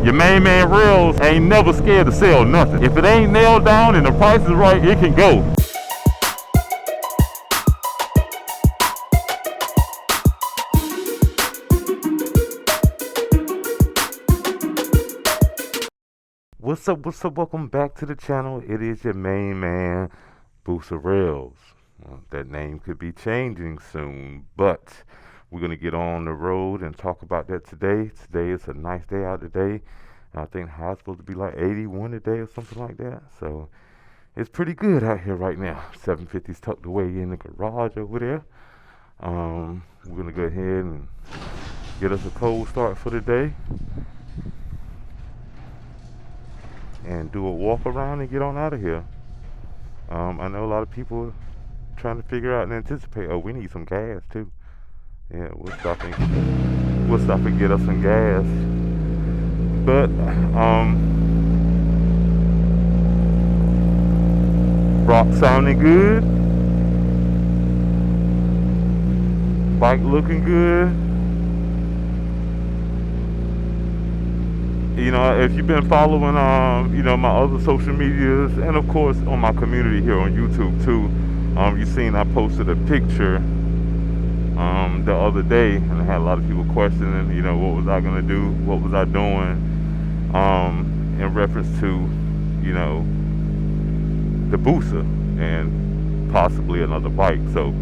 Your main man Rails ain't never scared to sell nothing. If it ain't nailed down and the price is right, it can go. What's up, welcome back to the channel. It is your main man, Booster Rails. That name could be changing soon, but we're going to get on the road and talk about that today. Today is a nice day out today. I think the high's supposed to be like 81 today or something like that. So it's pretty good out here right now. 750's tucked away in the garage over there. We're going to go ahead and get us a cold start for the day. And do a walk around and get on out of here. I know a lot of people trying to figure out and anticipate, oh, we need some gas too. Yeah, we'll stop and get us some gas. But rock sounding good, bike looking good. You know, if you've been following you know, my other social medias, and of course on my community here on YouTube too, you've seen I posted a picture the other day, and I had a lot of people questioning, you know, what was I gonna do, what was I doing, in reference to, you know, the Busa and possibly another bike. So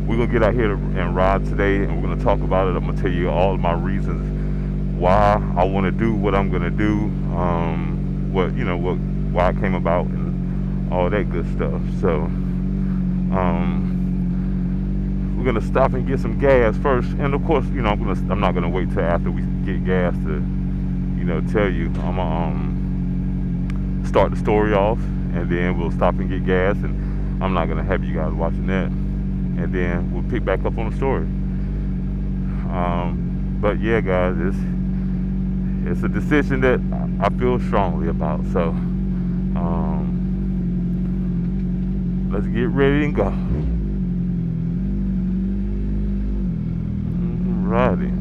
we're gonna get out here and ride today, and we're gonna talk about it. I'm gonna tell you all of my reasons why I want to do what I'm gonna do, why I came about and all that good stuff. So we're gonna stop and get some gas first, and of course, you know, I'm not gonna wait till after we get gas to, you know, tell you. I'm gonna start the story off, and then we'll stop and get gas, and I'm not gonna have you guys watching that, and then we'll pick back up on the story. But yeah, guys, it's a decision that I feel strongly about. So let's get ready and go. Alrighty.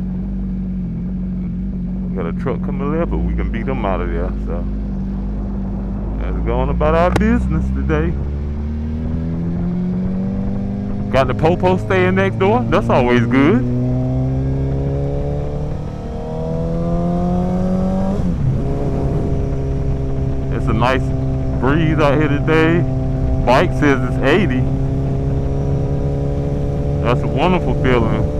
We got a truck coming there, but we can beat them out of there. So let's go on about our business today. Got the Popo staying next door. That's always good. It's a nice breeze out here today. Bike says it's 80. That's a wonderful feeling.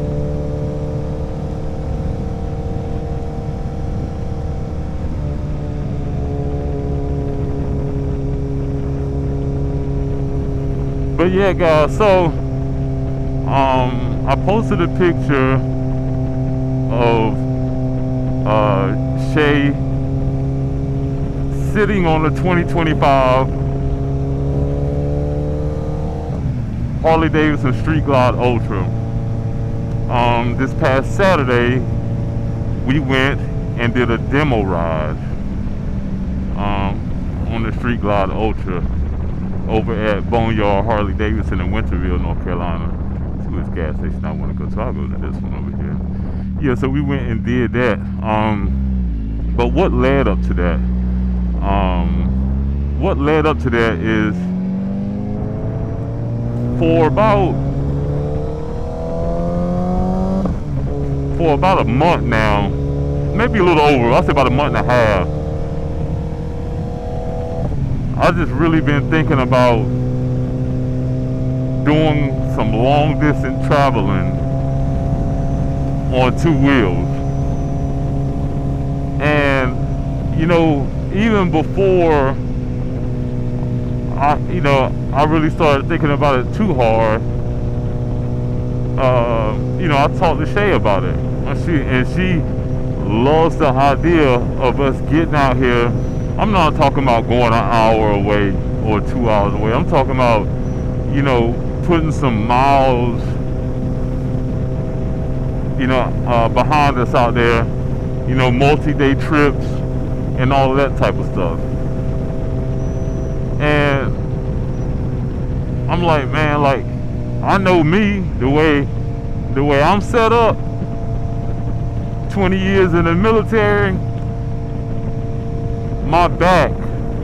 But yeah, guys, so I posted a picture of Shay sitting on the 2025 Harley Davidson Street Glide Ultra. This past Saturday, we went and did a demo ride on the Street Glide Ultra over at Boneyard Harley Davidson in Winterville, North Carolina. To his gas station I want to go to. I'll go to this one over here. Yeah, so we went and did that. But what led up to that? What led up to that is for about a month now, maybe a little over, I'll say about a month and a half, I've just really been thinking about doing some long distance traveling on two wheels. And you know, even before I really started thinking about it too hard, you know, I talked to Shay about it, and she loves the idea of us getting out here. I'm not talking about going an hour away or 2 hours away. I'm talking about, you know, putting some miles, you know, behind us out there, you know, multi-day trips and all of that type of stuff. And I'm like, man, like, I know me, the way I'm set up, 20 years in the military, my back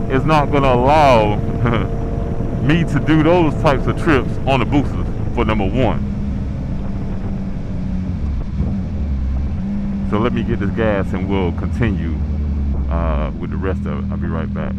is not gonna allow me to do those types of trips on the boosters, for number one. So let me get this gas and we'll continue with the rest of it. I'll be right back.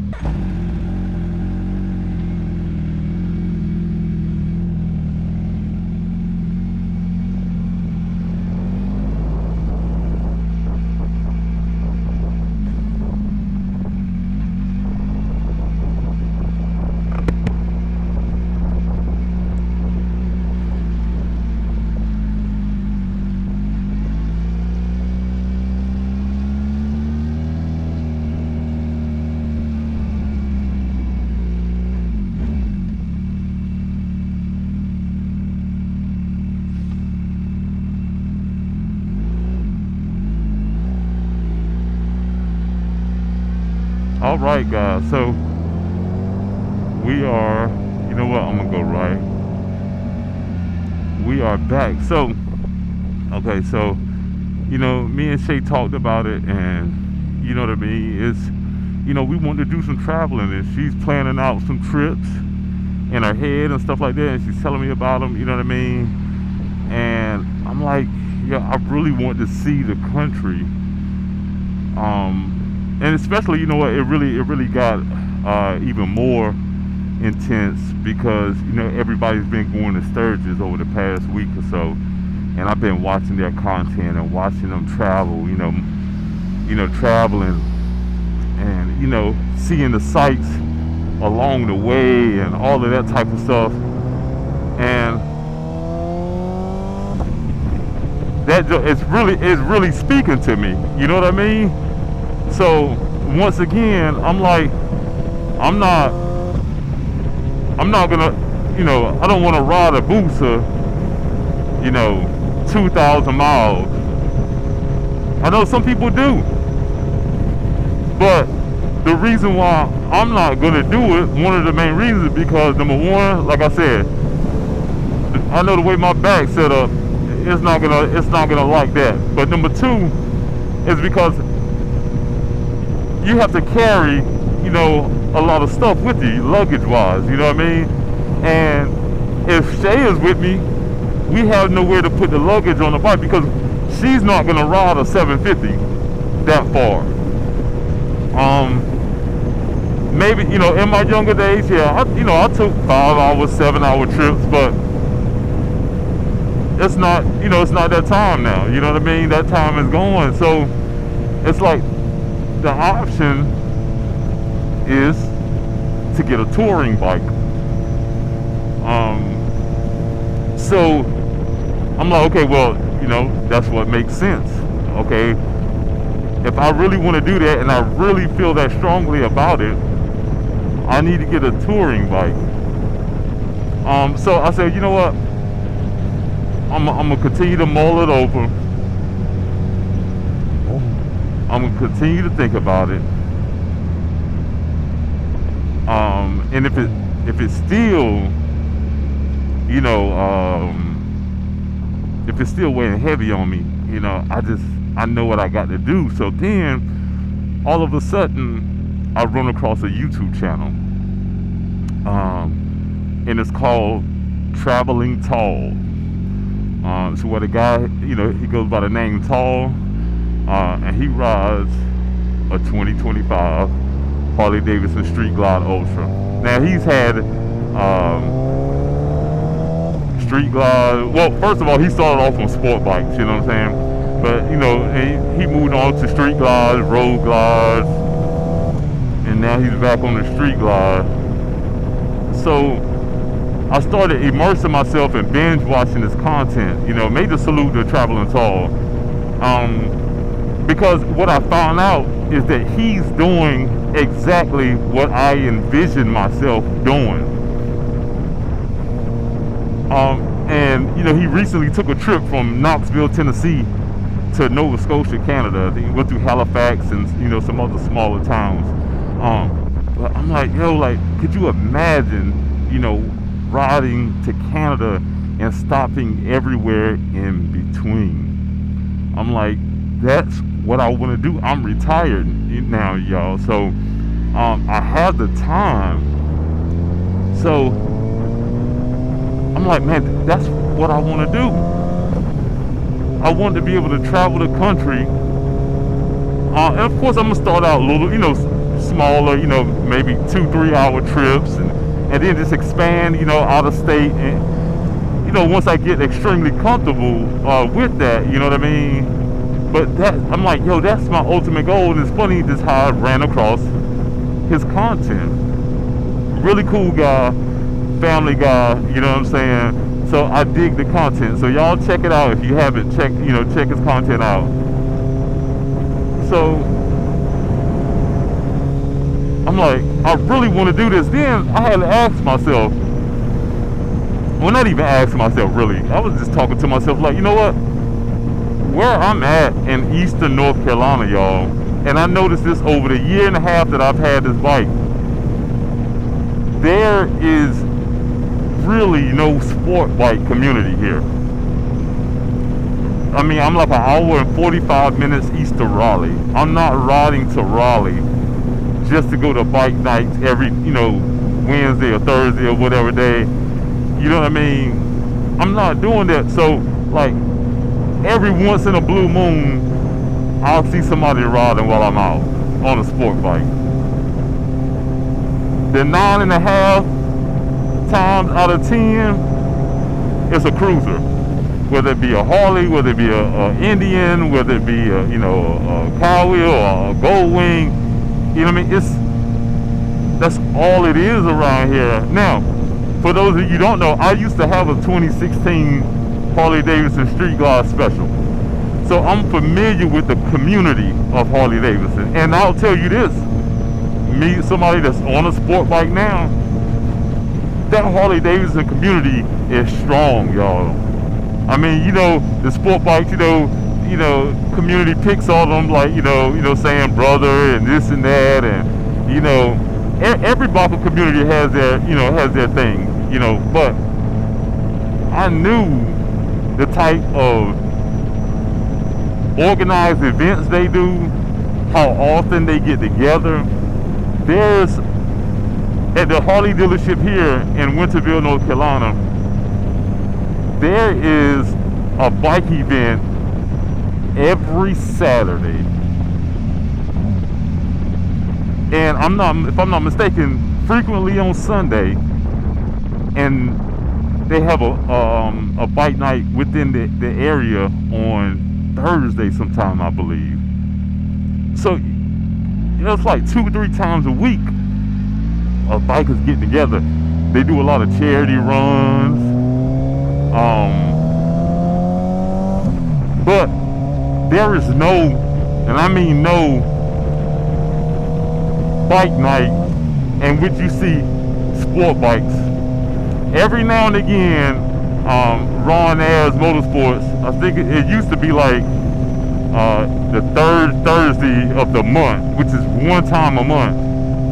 All right, guys, so we are, you know what, I'm gonna go right. We are back. So, okay, so, you know, me and Shay talked about it, and you know what I mean, it's, you know, we want to do some traveling, and she's planning out some trips in her head and stuff like that, and she's telling me about them, you know what I mean, and I'm like, yeah, I really want to see the country. And especially, you know what, it really got even more intense because, you know, everybody's been going to Sturgis over the past week or so, and I've been watching their content and watching them travel, you know, traveling and, you know, seeing the sights along the way and all of that type of stuff, and that it's really speaking to me, you know what I mean? So once again, I'm like, I'm not gonna, you know, I don't want to ride a Busa, you know, 2,000 miles. I know some people do, but the reason why I'm not gonna do it, one of the main reasons is because, number one, like I said, I know the way my back's set up, it's not gonna like that. But number two is because you have to carry, you know, a lot of stuff with you, luggage-wise, you know what I mean? And if Shay is with me, we have nowhere to put the luggage on the bike because she's not gonna ride a 750 that far. Maybe, you know, in my younger days, yeah, I took 5-hour, 7-hour trips, but it's not, you know, it's not that time now, you know what I mean? That time is gone. So it's like, the option is to get a touring bike. So I'm like, okay, well, you know, that's what makes sense. Okay, if I really want to do that and I really feel that strongly about it, I need to get a touring bike. So I said, you know what, I'm gonna continue to mull it over. I'm gonna continue to think about it. And if it's still, you know, if it's still weighing heavy on me, you know, I know what I got to do. So then, all of a sudden, I run across a YouTube channel, and it's called Traveling Tall. So what a guy, you know, he goes by the name Tall. And he rides a 2025 Harley Davidson Street Glide Ultra. Now he's had Street Glide. Well, first of all, he started off on sport bikes, you know what I'm saying? But you know, he moved on to Street Glides, Road Glides, and now he's back on the Street Glide. So I started immersing myself in binge watching his content. You know, major salute to Traveling Tall. Because what I found out is that he's doing exactly what I envisioned myself doing. And you know, he recently took a trip from Knoxville, Tennessee to Nova Scotia, Canada. He went through Halifax and, you know, some other smaller towns. But I'm like, yo, like, could you imagine, you know, riding to Canada and stopping everywhere in between? I'm like, that's what I want to do. I'm retired now, y'all. So I have the time. So I'm like, man, that's what I want to do. I want to be able to travel the country. And of course, I'm going to start out a little, smaller, maybe 2-3 hour trips, and then just expand, out of state. And, once I get extremely comfortable with that, you know what I mean? But I'm like, yo, that's my ultimate goal. And it's funny just how I ran across his content. Really cool guy, family guy, you know what I'm saying? So I dig the content. So y'all check it out if you haven't. Check his content out. So I'm like, I really want to do this. Then I had to ask myself, well, not even ask myself really. I was just talking to myself like, you know what? Where I'm at in eastern North Carolina, y'all, and I noticed this over the year and a half that I've had this bike, there is really no sport bike community here. I mean, I'm like an hour and 45 minutes east of Raleigh. I'm not riding to Raleigh just to go to bike nights every, Wednesday or Thursday or whatever day. You know what I mean? I'm not doing that. So, like, every once in a blue moon, I'll see somebody riding while I'm out on a sport bike. The 9.5 times out of 10, it's a cruiser. Whether it be a Harley, whether it be a Indian, whether it be a cow wheel or a gold wing, you know what I mean? That's all it is around here. Now, for those of you who don't know, I used to have a 2016 Harley Davidson Street Glide Special. So I'm familiar with the community of Harley Davidson. And I'll tell you this, me, somebody that's on a sport bike now, that Harley Davidson community is strong, y'all. I mean, the sport bikes, community picks on them like, saying brother and this and that, and every bike community has their thing, but I knew the type of organized events they do, how often they get together. There's, at the Harley dealership here in Winterville, North Carolina, there is a bike event every Saturday. And if I'm not mistaken, frequently on Sunday. And they have a bike night within the area on Thursday sometime, I believe. So it's like 2-3 times a week bikers get together. They do a lot of charity runs. But there is no, and I mean no, bike night in which you see sport bikes. Every now and again, Ron Ayers Motorsports, I think it used to be like the third Thursday of the month, which is one time a month.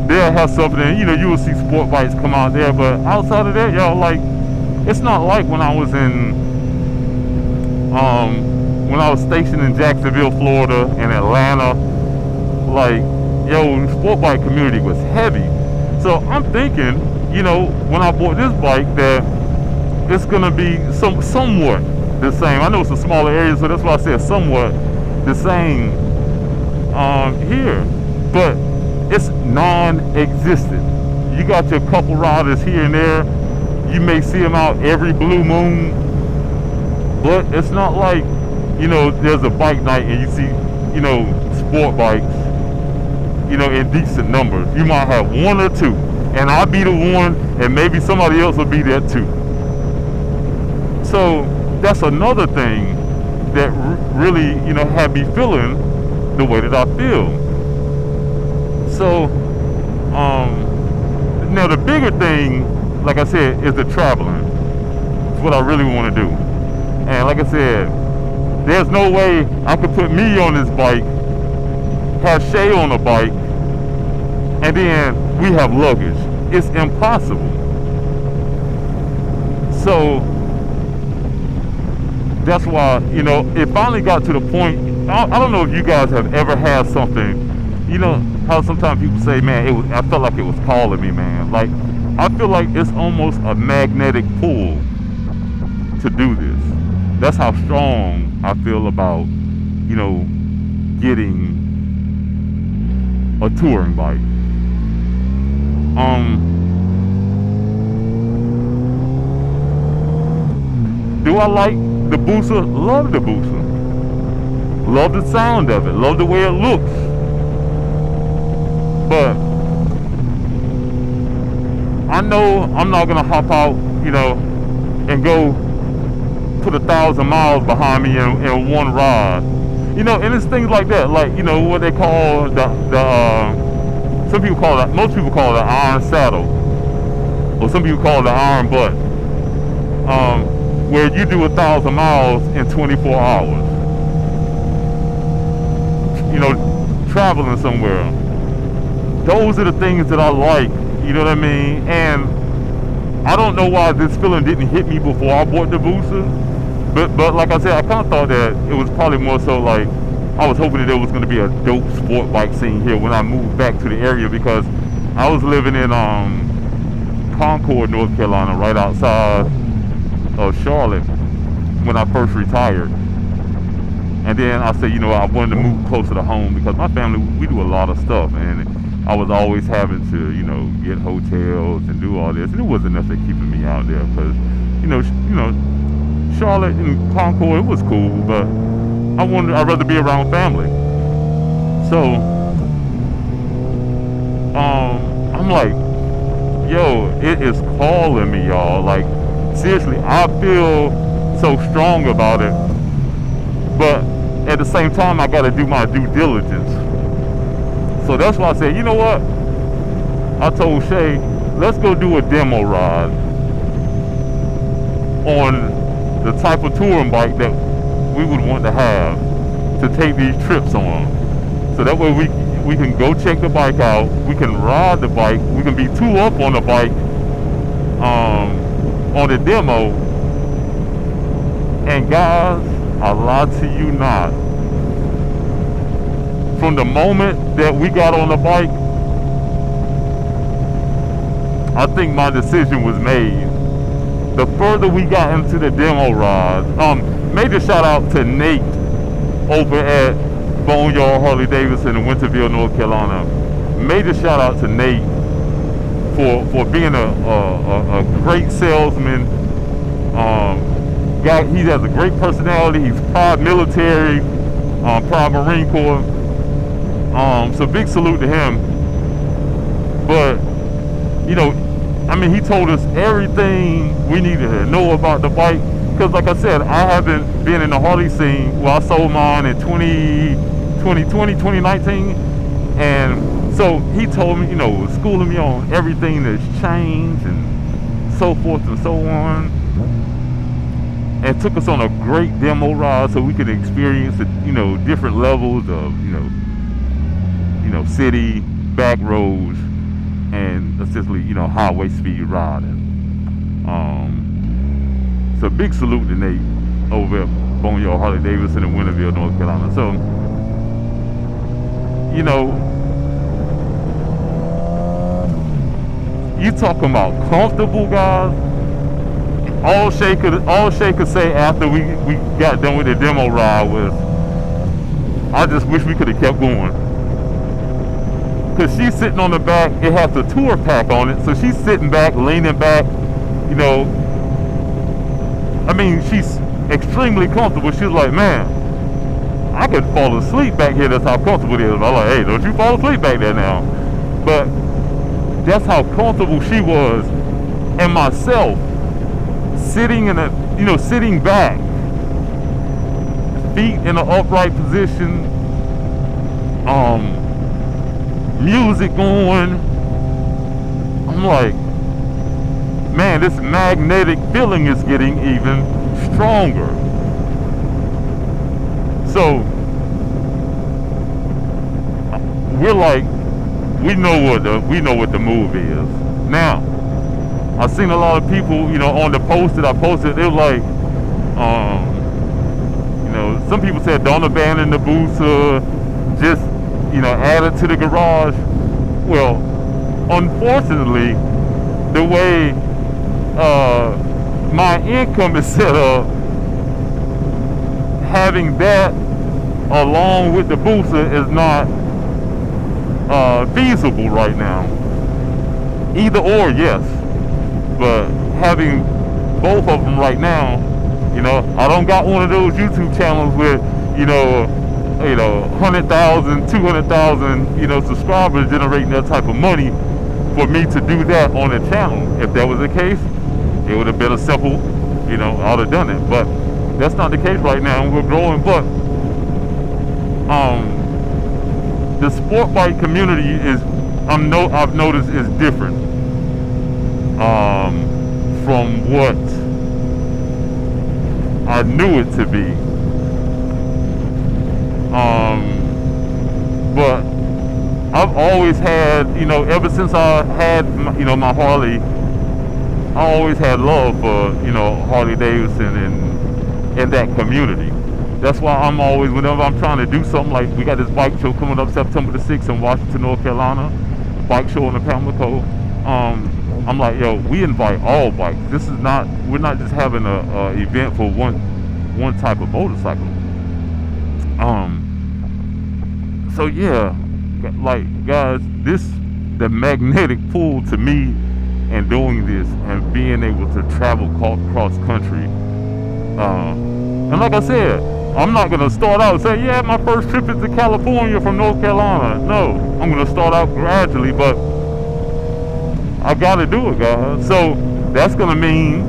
They'll have something, and you will see sport bikes come out there. But outside of that, y'all, like, it's not like when I was stationed in Jacksonville, Florida, and Atlanta. Like, sport bike community was heavy. So I'm thinking, when I bought this bike, that it's gonna be somewhat the same. I know it's a smaller area, so that's why I said somewhat the same here. But it's non-existent. You got your couple riders here and there. You may see them out every blue moon, but it's not like, there's a bike night and you see, sport bikes, in decent numbers. You might have one or two, and I'll be the one, and maybe somebody else will be there too. So that's another thing that really, had me feeling the way that I feel. So, now the bigger thing, like I said, is the traveling. It's what I really want to do. And like I said, there's no way I could put me on this bike, have Shay on a bike, and then we have luggage. It's impossible. So that's why, it finally got to the point. I don't know if you guys have ever had something, how sometimes people say, man, I felt like it was calling me, man. Like, I feel like it's almost a magnetic pull to do this. That's how strong I feel about, getting a touring bike. Do I like the Busa? Love the Busa. Love the sound of it. Love the way it looks. But I know I'm not gonna hop out, and go put 1,000 miles behind me in one ride. And it's things like that, like, what they call some people call it, most people call it an iron saddle, or some people call it an iron butt, where you do 1,000 miles in 24 hours, traveling somewhere. Those are the things that I like, you know what I mean? And I don't know why this feeling didn't hit me before I bought the Busa. But like I said, I kind of thought that it was probably more so like I was hoping that there was going to be a dope sport bike scene here when I moved back to the area, because I was living in Concord, North Carolina, right outside of Charlotte when I first retired. And then I said, I wanted to move closer to home because my family, we do a lot of stuff, and I was always having to, get hotels and do all this, and it wasn't necessarily keeping me out there because, Charlotte and Concord, it was cool, but I'd rather be around family. So, I'm like, yo, it is calling me, y'all. Like, seriously, I feel so strong about it, but at the same time, I gotta do my due diligence. So that's why I said, you know what? I told Shay, let's go do a demo ride on the type of touring bike that we would want to have to take these trips on. So that way we can go check the bike out, we can ride the bike, we can be two up on the bike on the demo. And guys, I lie to you not, from the moment that we got on the bike, I think my decision was made. The further we got into the demo ride, major shout out to Nate over at Boneyard Harley Davidson in Winterville, North Carolina. Major shout out to Nate for being a great salesman. He has a great personality. He's proud military, proud Marine Corps. So big salute to him. But he told us everything we needed to know about the bike. Because like I said, I haven't been in the Harley scene. Well, I sold mine in 2019. And so he told me, schooling me on everything that's changed and so forth and so on. And took us on a great demo ride so we could experience the, different levels of, city, back roads, and essentially, highway speed riding. So big salute to Nate over at Boneyard Harley Davidson in Winterville, North Carolina. So, you talking about comfortable, guys? All Shay could say after we got done with the demo ride was, I just wish we could have kept going. Because she's sitting on the back, it has a tour pack on it, so she's sitting back, leaning back, she's extremely comfortable. She's like, man, I could fall asleep back here, that's how comfortable it is. I'm like, hey, don't you fall asleep back there now. But that's how comfortable she was. And myself, sitting sitting back, feet in an upright position, music going. I'm like, man, this magnetic feeling is getting even stronger. So we're like, we know what the move is. Now, I've seen a lot of people, on the post that I posted, they were like, some people said don't abandon the Busa, just added to the garage. Well, unfortunately, the way my income is set up, having that along with the booster is not feasible right now. Either or, yes, but having both of them right now, I don't got one of those YouTube channels with 100,000, 200,000 subscribers generating that type of money for me to do that on a channel. If that was the case, it would have been a simple, I would have done it. But that's not the case right now, and we're growing. But the sport bike community I've noticed is different from what I knew it to be. But I've always had, ever since I had, my Harley, I always had love for, Harley Davidson and that community. That's why I'm always, whenever I'm trying to do something, like we got this bike show coming up September the 6th in Washington, North Carolina, bike show in the Pamlico. I'm like, yo, we invite all bikes. We're not just having a event for one type of motorcycle. So yeah, like guys, the magnetic pull to me and doing this and being able to travel cross country. And like I said, I'm not gonna start out and say, yeah, my first trip is to California from North Carolina. No, I'm gonna start out gradually, but I gotta do it, guys. So that's gonna mean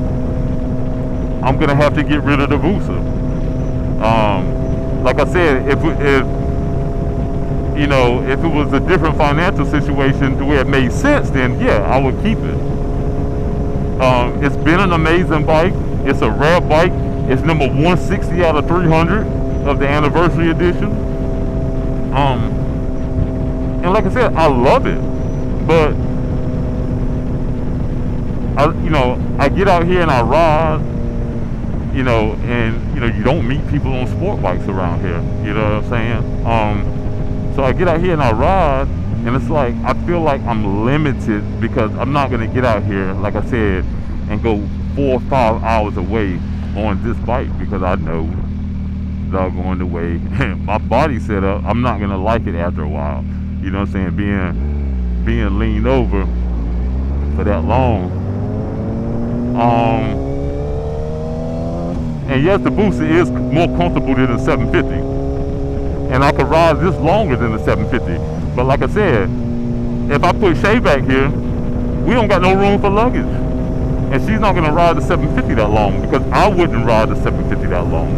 I'm gonna have to get rid of the Vusa. Like I said, if it was a different financial situation to where it made sense, then yeah, I would keep it. It's been an amazing bike. It's a rare bike. It's number 160 out of 300 of the anniversary edition. And like I said, I love it. But I get out here and I ride, and you don't meet people on sport bikes around here. You know what I'm saying? So I get out here and I ride, and it's like I feel like I'm limited because I'm not gonna get out here, like I said, and go 4 or 5 hours away on this bike because I know doggone the way my body set up, I'm not gonna like it after a while. You know what I'm saying? Being leaned over for that long. And yes, the booster is more comfortable than the 750, and I can ride this longer than the 750. But like I said, if I put Shay back here, we don't got no room for luggage, and she's not gonna ride the 750 that long because I wouldn't ride the 750 that long.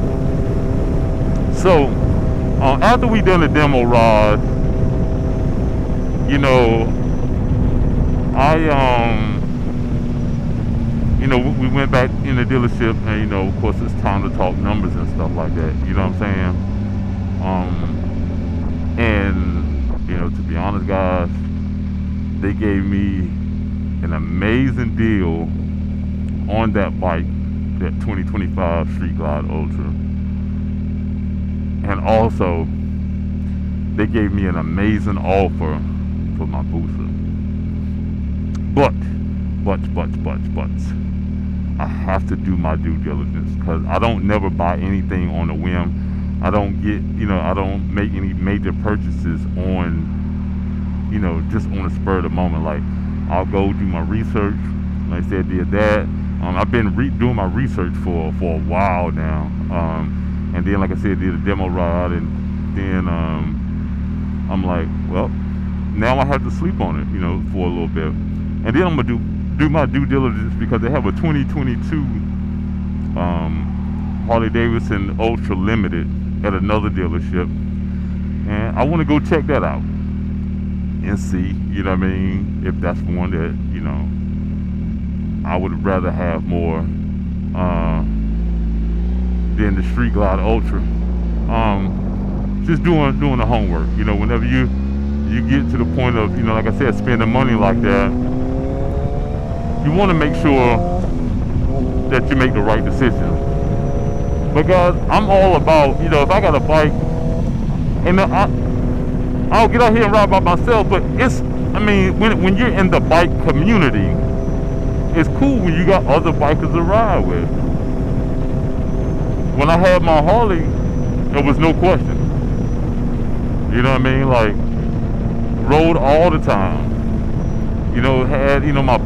So after we done the demo ride, we went back in the dealership, and of course it's time to talk numbers and stuff like that. You know what I'm saying? And to be honest, guys, they gave me an amazing deal on that bike, that 2025 Street Glide Ultra, and also they gave me an amazing offer for my booster. But I have to do my due diligence because I don't never buy anything on a whim. I don't make any major purchases on, just on the spur of the moment. Like, I'll go do my research. Like I said, did that. I've been doing my research for a while now. And then, like I said, did a demo ride, and then I'm like, well, now I have to sleep on it, for a little bit. And then I'm gonna do my due diligence because they have a 2022 Harley Davidson Ultra Limited at another dealership, and I want to go check that out and see, if that's one that I would rather have more than the Street Glide Ultra. Just doing the homework. Whenever you get to the point of, like I said, spending money like that, you want to make sure that you make the right decision. Because I'm all about, if I got a bike, and I'll get out here and ride by myself, but when you're in the bike community, it's cool when you got other bikers to ride with. When I had my Harley, there was no question. You know what I mean? Like, rode all the time. Had my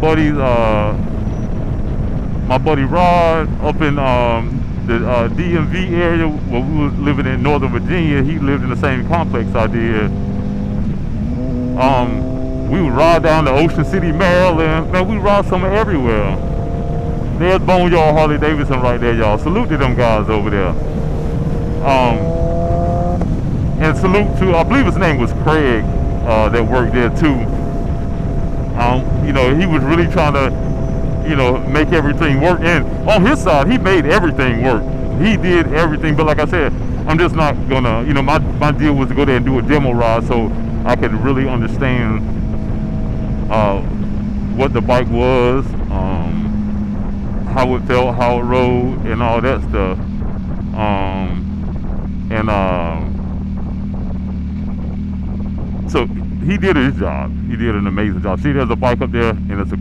buddy Rod up in the DMV area where we was living in Northern Virginia. He lived in the same complex I did. We would ride down to Ocean City, Maryland. Man, we ride somewhere everywhere. There's Boneyard Harley Davidson right there, y'all. Salute to them guys over there. And salute to, I believe his name was Craig, that worked there too. He was really trying to, make everything work. And on his side, he made everything work. He did everything. But like I said, I'm just not gonna, my deal was to go there and do a demo ride so I could really understand what the bike was, how it felt, how it rode, and all that stuff. So he did his job. He did an amazing job. See, there's a bike up there, and it's a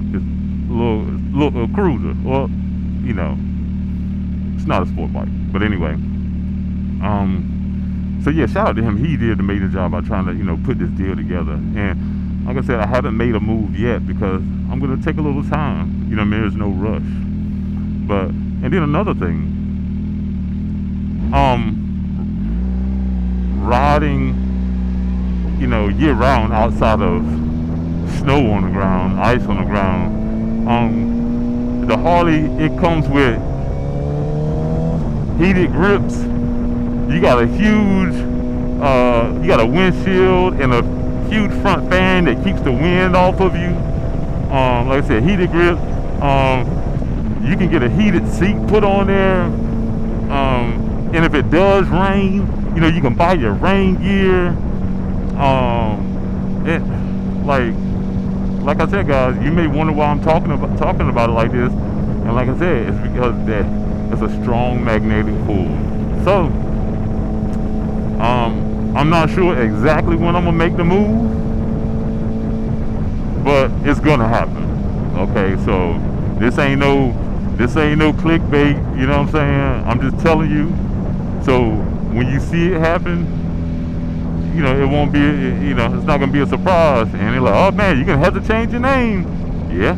little cruiser. Well, it's not a sport bike, but anyway. So yeah, shout out to him. He did an amazing job by trying to, put this deal together. And like I said, I haven't made a move yet because I'm gonna take a little time. There's no rush. And then another thing, riding, year round outside of snow on the ground, ice on the ground. The Harley, it comes with heated grips. You got a huge, you got a windshield and a huge front fan that keeps the wind off of you. Like I said, heated grips. You can get a heated seat put on there. And if it does rain, you can buy your rain gear. Like I said, guys, you may wonder why I'm talking about it like this. And like I said, it's because it's a strong magnetic pull. So, I'm not sure exactly when I'm gonna make the move, but it's gonna happen. Okay, so this ain't no clickbait, you know what I'm saying? I'm just telling you. So when you see it happen, it won't be, it's not gonna be a surprise. And they're like, oh man, you're gonna have to change your name. Yeah,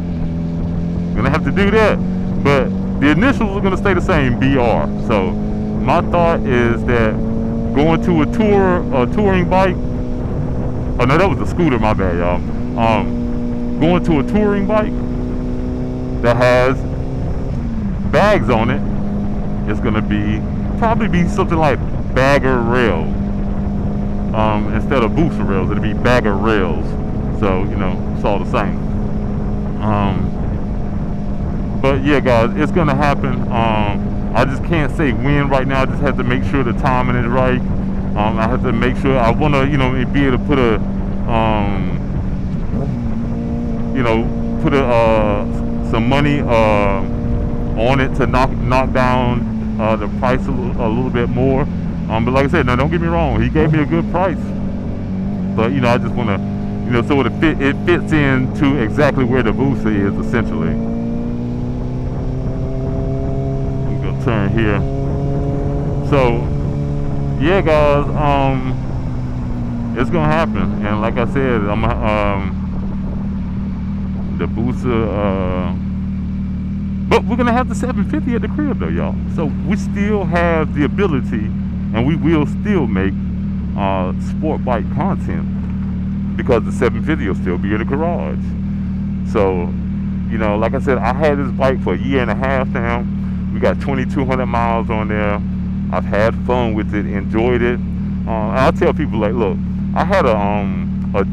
gonna have to do that. But the initials are gonna stay the same, BR. So my thought is that going to a touring bike. Oh no, that was a scooter. My bad, y'all. Going to a touring bike that has bags on it is gonna probably be something like bagger rail. Instead of booster rails, it'll be bagger rails. So it's all the same. But yeah, guys, it's gonna happen. I just can't say when right now. I just have to make sure the timing is right. I have to make sure. I want to, be able to put some money on it to knock down the price a little bit more. But like I said, now don't get me wrong. He gave me a good price. But I just want to, so it fits into exactly where the booster is essentially. Turn here. So yeah, guys, it's gonna happen. And like I said, I'm the booster, but we're gonna have the 750 at the crib though, y'all. So we still have the ability, and we will still make sport bike content because the 750 will still be in the garage. So like I said, I had this bike for a year and a half now. We got 2,200 miles on there. I've had fun with it, enjoyed it. I'll tell people, like, look, I had a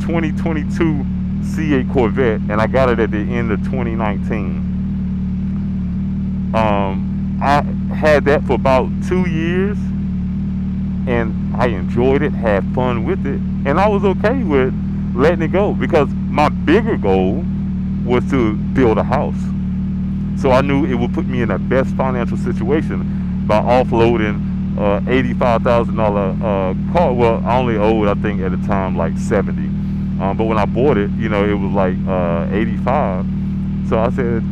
2022 C8 Corvette, and I got it at the end of 2019. I had that for about 2 years, and I enjoyed it, had fun with it, and I was okay with letting it go because my bigger goal was to build a house. So I knew it would put me in the best financial situation by offloading $85,000 car. Well, I only owed, I think, at the time like 70. But when I bought it, it was like 85. So I said,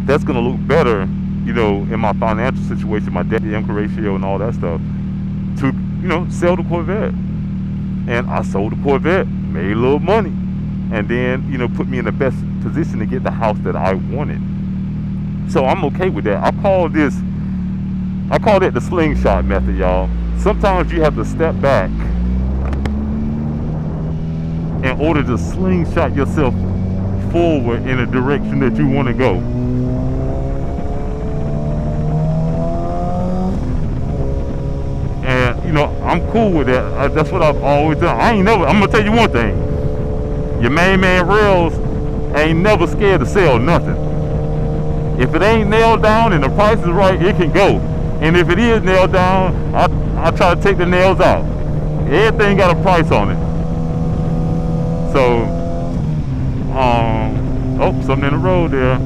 that's gonna look better, in my financial situation, my debt to income ratio and all that stuff, to, sell the Corvette. And I sold the Corvette, made a little money, and then, put me in the best position to get the house that I wanted. So I'm okay with that. I call it the slingshot method, y'all. Sometimes you have to step back in order to slingshot yourself forward in a direction that you want to go. And I'm cool with that. That's what I've always done. I'm gonna tell you one thing. Your main man Rails ain't never scared to sell nothing. If it ain't nailed down and the price is right, it can go. And if it is nailed down, I try to take the nails out. Everything got a price on it. So, something in the road there.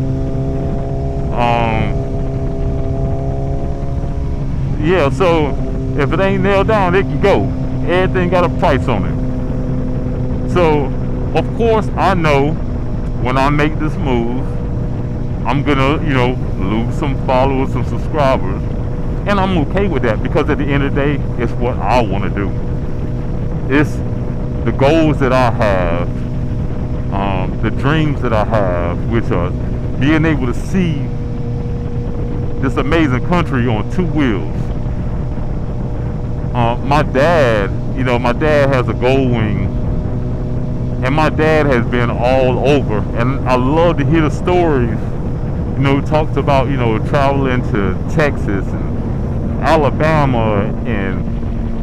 Yeah, so if it ain't nailed down, it can go. Everything got a price on it. So, of course, I know when I make this move, I'm gonna, lose some followers, some subscribers. And I'm okay with that, because at the end of the day, it's what I want to do. It's the goals that I have, the dreams that I have, which are being able to see this amazing country on two wheels. My dad has a gold wing, and my dad has been all over, and I love to hear the stories. He talks about, traveling to Texas and Alabama and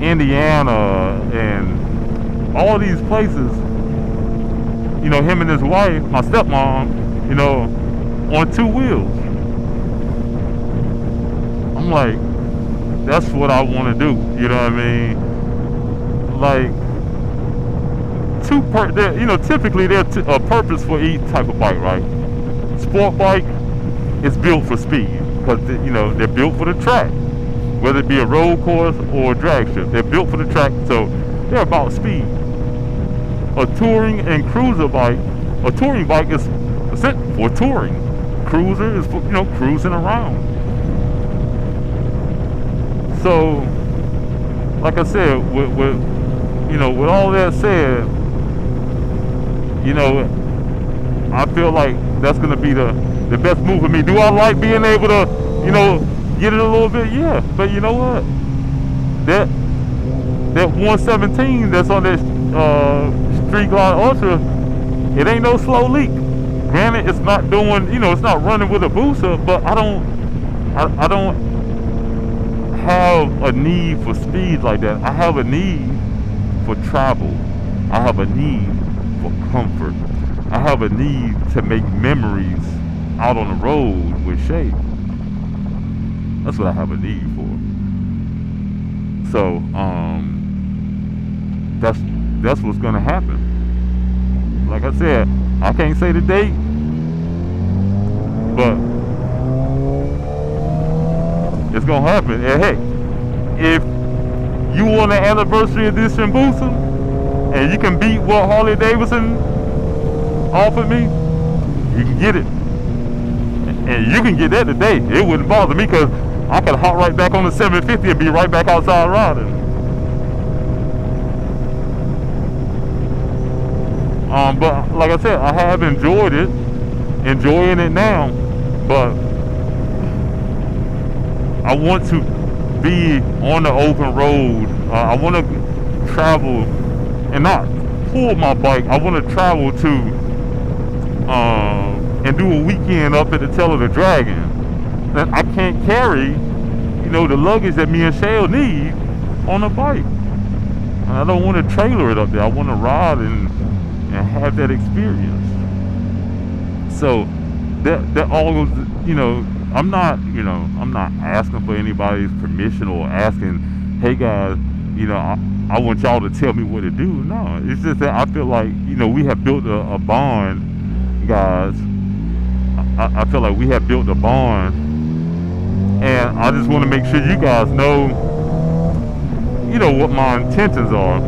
Indiana and all these places. Him and his wife, my stepmom, on two wheels. I'm like, that's what I want to do. You know what I mean? Like, typically there's a purpose for each type of bike, right? Sport bike is built for speed, because they're built for the track, whether it be a road course or a drag strip. They're built for the track, so they're about speed. A touring and cruiser bike, a touring bike is set for touring. Cruiser is for, cruising around. So, like I said, with all that said, I feel like that's gonna be the best move for me. Do I like being able to, get it a little bit? Yeah, but you know what? That 117 that's on that Street Glide Ultra, it ain't no slow leak. Granted, it's not doing, it's not running with a booster, but I don't have a need for speed like that. I have a need for travel. I have a need for comfort. I have a need to make memories out on the road with Shay. That's what I have a need for. So, that's what's gonna happen. Like I said, I can't say the date, but it's gonna happen. And hey, if you want an anniversary edition booster and you can beat what Harley Davidson offered me, you can get it. And you can get that today. It wouldn't bother me, because I could hop right back on the 750 and be right back outside riding. But like I said, I have enjoying it now, but I want to be on the open road. I want to travel and not pull my bike. I want to travel to and do a weekend up at the Tail of the Dragon. And I can't carry, the luggage that me and Shale need on a bike. I don't want to trailer it up there. I want to ride and have that experience. So that all goes, I'm not asking for anybody's permission or asking, hey guys, I want y'all to tell me what to do. No, it's just that I feel like, we have built a bond, guys. I feel like we have built a bond, and I just want to make sure you guys know what my intentions are.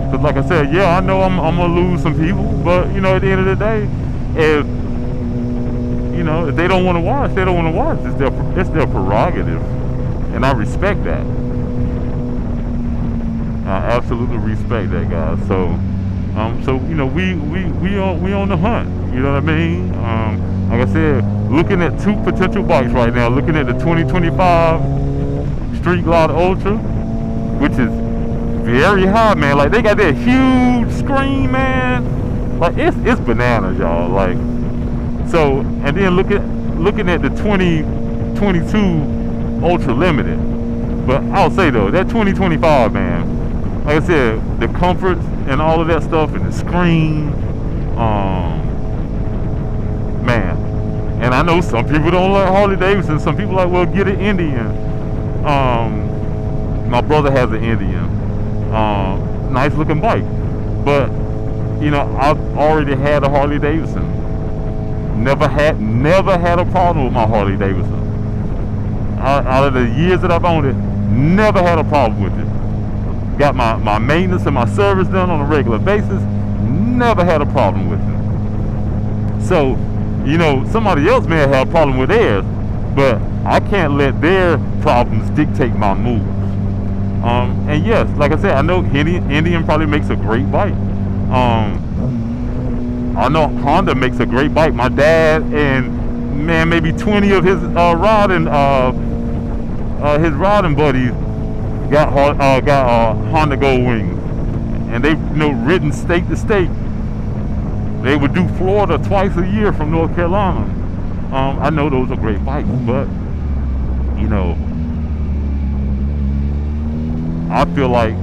Because like I said, yeah, I know I'm gonna lose some people, but at the end of the day, if if they don't want to watch, they don't want to watch. It's their prerogative, and I respect that. I absolutely respect that, guys. So, we on the hunt. You know what I mean? Like I said, looking at 2 potential bikes right now. Looking at the 2025 Street Glide Ultra, which is very high, man. Like, they got that huge screen, man. Like, it's bananas, y'all. Like, so, and then looking at the 2022 Ultra Limited. But I'll say though, that 2025, man. Like I said, the comforts and all of that stuff, and the screen, man. And I know some people don't like Harley Davidson. Some people like, well, get an Indian. My brother has an Indian. Nice looking bike. But, I've already had a Harley Davidson. Never had a problem with my Harley Davidson. Out of the years that I've owned it, never had a problem with it. Got my maintenance and my service done on a regular basis. Never had a problem with it. So, somebody else may have had a problem with theirs, but I can't let their problems dictate my moves. And yes, like I said, I know Indian probably makes a great bike. I know Honda makes a great bike. My dad and maybe 20 of his riding buddies got Honda Gold Wings, and they've ridden state to state. They would do Florida twice a year from North Carolina. I know those are great bikes, but I feel like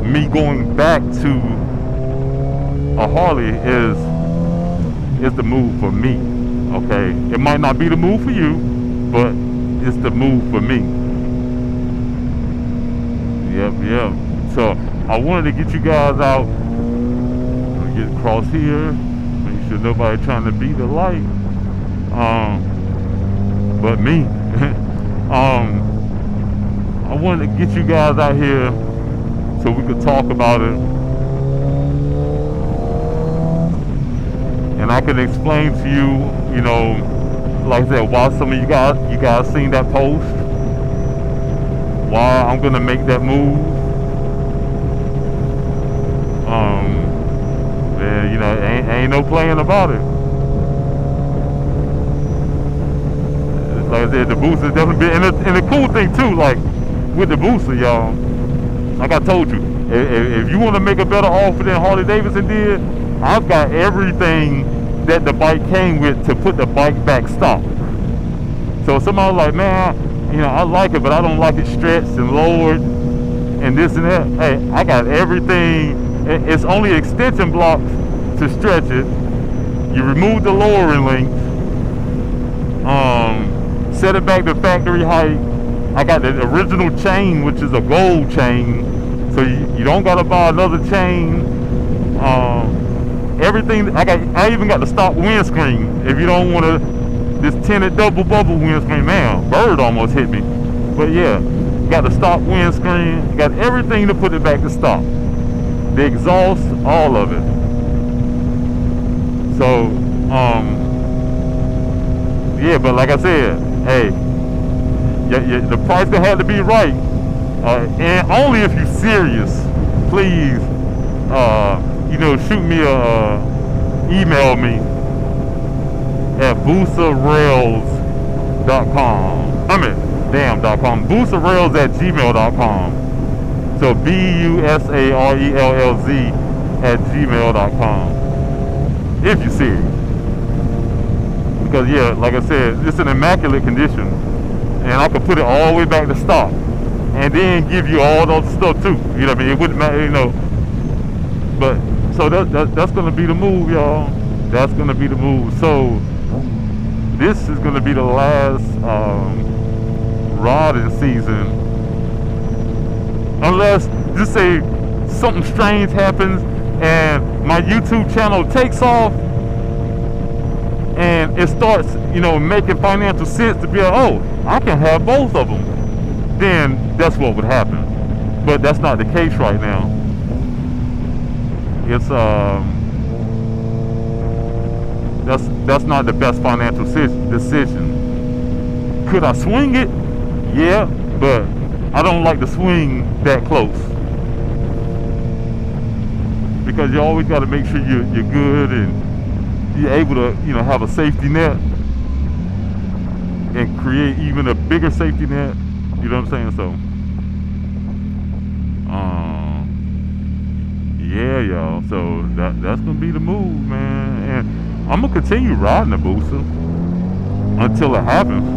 me going back to a Harley is the move for me. Okay, it might not be the move for you, but it's the move for me. Yep. So I wanted to get you guys out. Get across here. Make sure nobody trying to beat the light. But me. I wanted to get you guys out here so we could talk about it. And I can explain to you, like I said, why some of you guys seen that post, why I'm gonna make that move. And ain't no playing about it. Like I said, the booster's definitely been, and the cool thing too, like with the booster, y'all, like I told you, if you want to make a better offer than Harley Davidson did, I've got everything that the bike came with to put the bike back stock. So somebody like, man, I like it, but I don't like it stretched and lowered and this and that. Hey, I got everything. It's only extension blocks to stretch it. You remove the lowering links, set it back to factory height. I got the original chain, which is a gold chain, so you don't gotta buy another chain. Everything I even got the stock windscreen. If you don't want this tinted double bubble windscreen, man, bird almost hit me. But yeah, got the stock windscreen, got everything to put it back to stock. The exhaust, all of it. So, yeah, but like I said, hey, the price gonna have to be right, and only if you're serious. Please, shoot me email me at boosarails.com. .com. boosarails@gmail.com. So BUSARELLZ@gmail.com. If you're serious. Because yeah, like I said, it's an immaculate condition, and I could put it all the way back to stock, and then give you all those stuff too. You know what I mean? It wouldn't matter, But so that's gonna be the move, y'all. That's gonna be the move. So this is gonna be the last riding season, unless just say something strange happens and my YouTube channel takes off and it starts, making financial sense to be like, oh, I can have both of them. Then that's what would happen. but that's not the case right now. It's that's not the best financial decision. Could I swing it? Yeah, but I don't like to swing that close, because you always got to make sure you're good and you're able to, have a safety net and create even a bigger safety net. You know what I'm saying? So, yeah, y'all. So that's gonna be the move, man. And I'm gonna continue riding the Booster until it happens.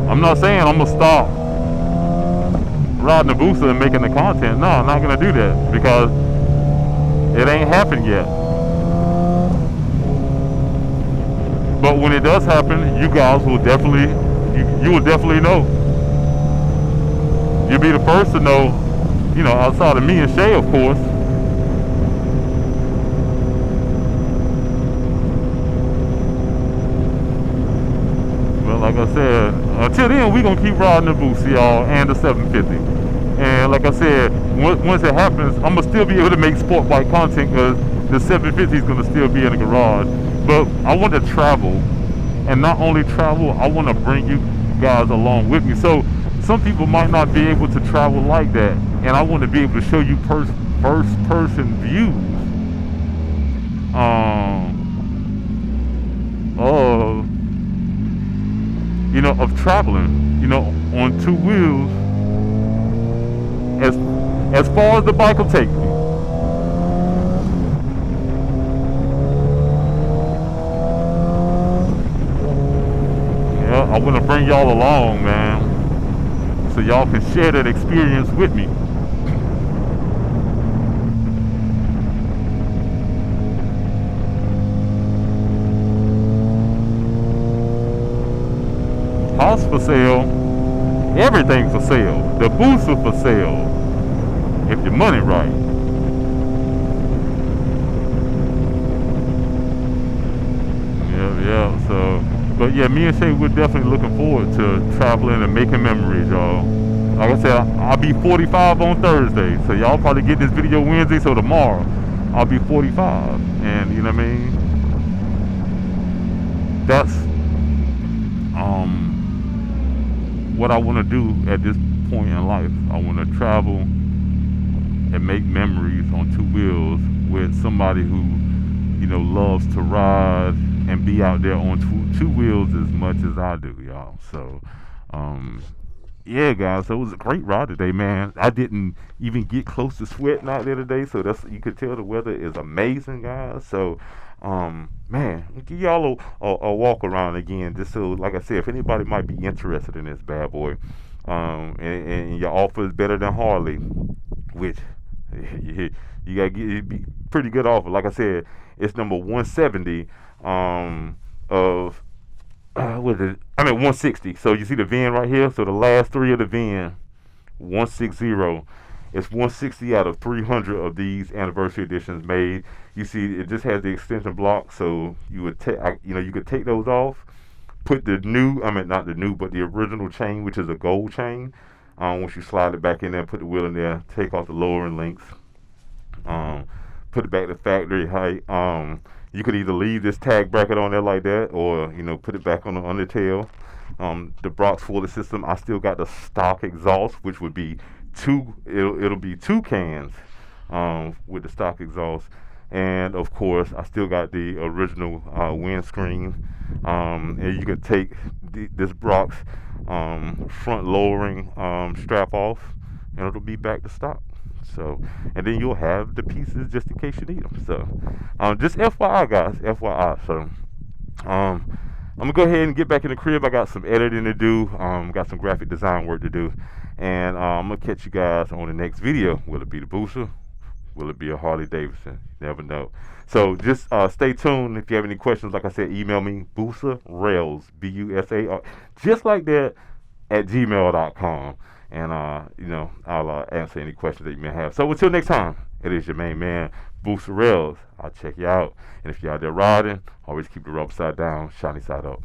I'm not saying I'm gonna stop riding the Booster and making the content. No, I'm not gonna do that, because it ain't happened yet. But when it does happen, you guys will definitely, you will definitely know. You'll be the first to know, outside of me and Shay, of course. But like I said, until then, we're going to keep riding the Boost, y'all, and the 750. And like I said, once it happens, I'm going to still be able to make sport bike content, because the 750 is going to still be in the garage. But I want to travel, and not only travel, I want to bring you guys along with me. So some people might not be able to travel like that, and I want to be able to show you first-person views of traveling, on two wheels, as far as the bike will take me. Yeah, I want to bring y'all along, man, so y'all can share that experience with me. House for sale, everything's for sale. The Booster for sale, if your money right. Yeah. So, but yeah, me and Shay, we're definitely looking forward to traveling and making memories, y'all. Like I said, I'll be 45 on Thursday, so y'all probably get this video Wednesday. So tomorrow, I'll be 45, and you know what I mean. That's what I want to do at this point in life. I want to travel and make memories on two wheels with somebody who, loves to ride and be out there on two wheels as much as I do, y'all. So, yeah, guys. So it was a great ride today, man. I didn't even get close to sweating out there today, so you could tell the weather is amazing, guys. So, man, give y'all a walk around again, just so, like I said, if anybody might be interested in this bad boy, and your offer is better than Harley, which you gotta get it, be pretty good offer. Like I said, it's number 170 of what is it? 160. So you see the VIN right here. So the last three of the VIN, 160. It's 160 out of 300 of these anniversary editions made. You see, it just has the extension block, so you would you could take those off, put the not the new, but the original chain, which is a gold chain. Once you slide it back in there, put the wheel in there, take off the lowering links, put it back to factory height. You could either leave this tag bracket on there like that, or put it back on the undertail. The Brock's Fuller system, I still got the stock exhaust, which would be it'll be two cans with the stock exhaust. And of course, I still got the original windscreen. And you could take this Brock's front lowering strap off, and it'll be back to stock. So, and then you'll have the pieces just in case you need them. So, just FYI, guys, FYI. So, I'm gonna go ahead and get back in the crib. I got some editing to do. Got some graphic design work to do, and I'm gonna catch you guys on the next video. Will it be the Booster? Will it be a Harley Davidson? You never know. So just stay tuned. If you have any questions, like I said, email me, Busarails, BUSAR, just like that, at gmail.com. And, I'll answer any questions that you may have. So until next time, it is your main man, Busarails. I'll check you out. And if you're out there riding, always keep the rubber side down, shiny side up.